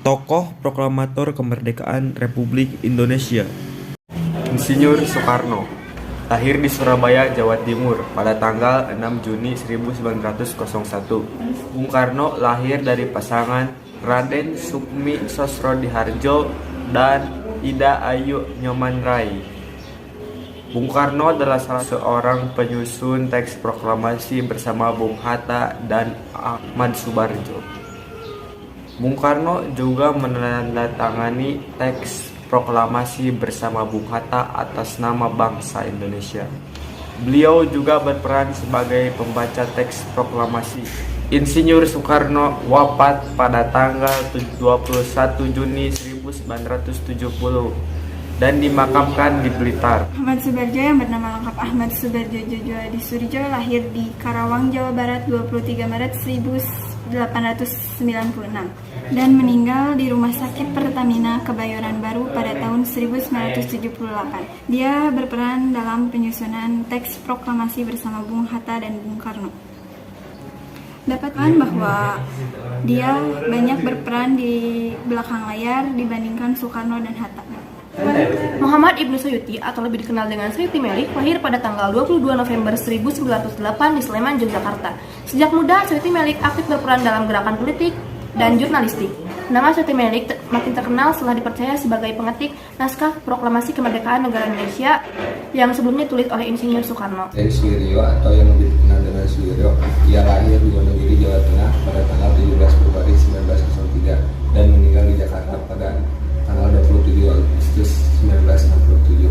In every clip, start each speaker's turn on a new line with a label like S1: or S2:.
S1: Tokoh proklamator kemerdekaan Republik Indonesia.
S2: Insinyur Soekarno lahir di Surabaya, Jawa Timur pada tanggal 6 Juni 1901. Bung Karno lahir dari pasangan Raden Sukmi Sosrodihardjo dan Ida Ayu Nyoman-Rai. Bung Karno adalah salah seorang penyusun teks proklamasi bersama Bung Hatta dan Ahmad Subarjo. Bung Karno juga menandatangani teks proklamasi bersama Bung Hatta atas nama bangsa Indonesia. Beliau juga berperan sebagai pembaca teks proklamasi. Insinyur Soekarno wafat pada tanggal 21 Juni 1970 dan dimakamkan di Blitar.
S3: Ahmad Subarjo yang bernama lengkap Ahmad Subarjo Jojo Adi Surjo lahir di Karawang, Jawa Barat 23 Maret 1896 dan meninggal di Rumah Sakit Pertamina Kebayoran Baru pada tahun 1978. Dia berperan dalam penyusunan teks proklamasi bersama Bung Hatta dan Bung Karno. Dapatkan bahwa dia banyak berperan di belakang layar dibandingkan Soekarno dan Hatta.
S4: Muhammad Ibnu Suyuti atau lebih dikenal dengan Suyuti Melik lahir pada tanggal 22 November 1908 di Sleman, Yogyakarta. Sejak muda, Suyuti Melik aktif berperan dalam gerakan politik dan jurnalistik. Nama Suyuti Melik makin terkenal setelah dipercaya sebagai pengetik naskah proklamasi kemerdekaan negara Indonesia yang sebelumnya ditulis oleh Insinyur Soekarno.
S5: Suwiryo atau yang lebih dikenal dengan Suwiryo, ia lahir di Wonogiri, Jawa Tengah pada tanggal 17 Februari 1903 dan meninggal di Jakarta pada tanggal 27 Agustus 1967.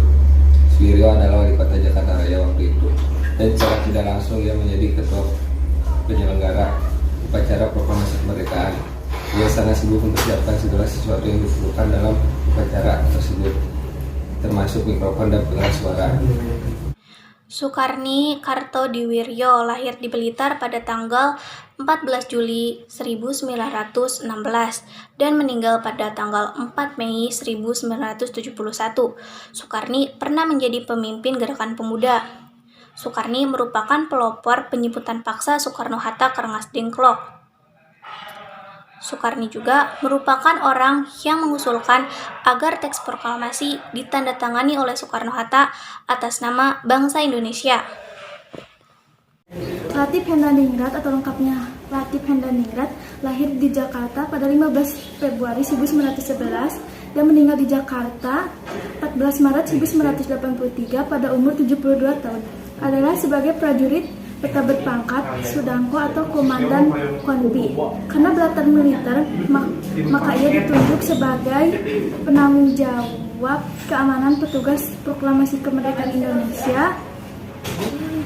S5: Suwiryo adalah wali kota Jakarta Raya waktu itu, dan secara tidak langsung ia menjadi ketua penyelenggara upacara proklamasi kemerdekaan. Ia sangat sibuk mempersiapkan segala sesuatu yang diperlukan dalam upacara tersebut, termasuk mikrofon dan pengeras suara.
S6: Sukarni Kartodiwiryo lahir di Blitar pada tanggal 14 Juli 1916 dan meninggal pada tanggal 4 Mei 1971. Sukarni pernah menjadi pemimpin gerakan pemuda. Sukarni merupakan pelopor penjemputan paksa Soekarno-Hatta ke Rengas Dengklok. Sukarni juga merupakan orang yang mengusulkan agar teks proklamasi ditandatangani oleh Soekarno-Hatta atas nama bangsa Indonesia.
S3: Latif Hendraningrat atau lengkapnya Latif Hendraningrat lahir di Jakarta pada 15 Februari 1911 dan meninggal di Jakarta 14 Maret 1983 pada umur 72 tahun. Adalah sebagai prajurit peta berpangkat Sudangko atau Komandan Konpi. Karena berlatar militer, maka ia ditunjuk sebagai penanggung jawab keamanan petugas proklamasi kemerdekaan Indonesia.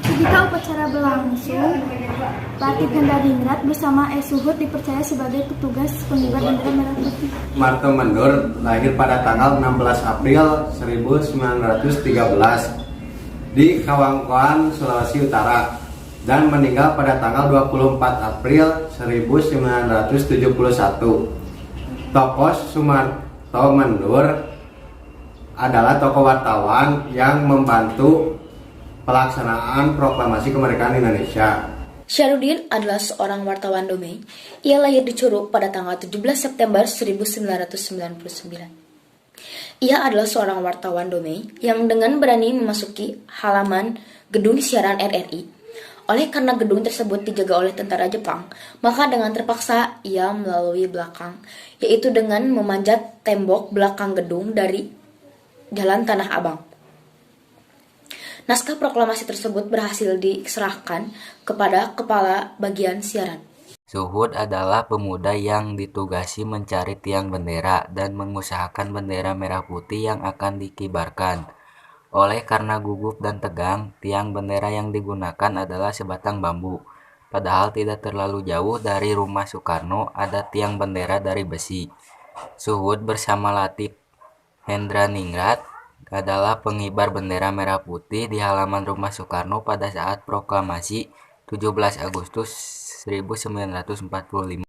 S3: Ketika upacara berlangsung, Latif Hendraningrat bersama Suhut dipercaya sebagai petugas pengibar bendera merah putih.
S7: Marto Mendur lahir pada tanggal 16 April 1913 di Kawangkoan, Sulawesi Utara, dan meninggal pada tanggal 24 April 1971. Tokoh Sumarto Mendur adalah tokoh wartawan yang membantu pelaksanaan proklamasi kemerdekaan Indonesia.
S8: Syarudin adalah seorang wartawan dongeng. Ia lahir di Curug pada tanggal 17 September 1999. Ia adalah seorang wartawan dongeng yang dengan berani memasuki halaman gedung siaran RRI. Oleh karena gedung tersebut dijaga oleh tentara Jepang, maka dengan terpaksa ia melalui belakang, yaitu dengan memanjat tembok belakang gedung dari Jalan Tanah Abang. Naskah proklamasi tersebut berhasil diserahkan kepada kepala bagian siaran.
S9: Suhud adalah pemuda yang ditugasi mencari tiang bendera dan mengusahakan bendera merah putih yang akan dikibarkan. Oleh karena gugup dan tegang, tiang bendera yang digunakan adalah sebatang bambu. Padahal tidak terlalu jauh dari rumah Soekarno ada tiang bendera dari besi. Suhud bersama Latif Hendraningrat adalah pengibar bendera merah putih di halaman rumah Soekarno pada saat proklamasi 17 Agustus 1945.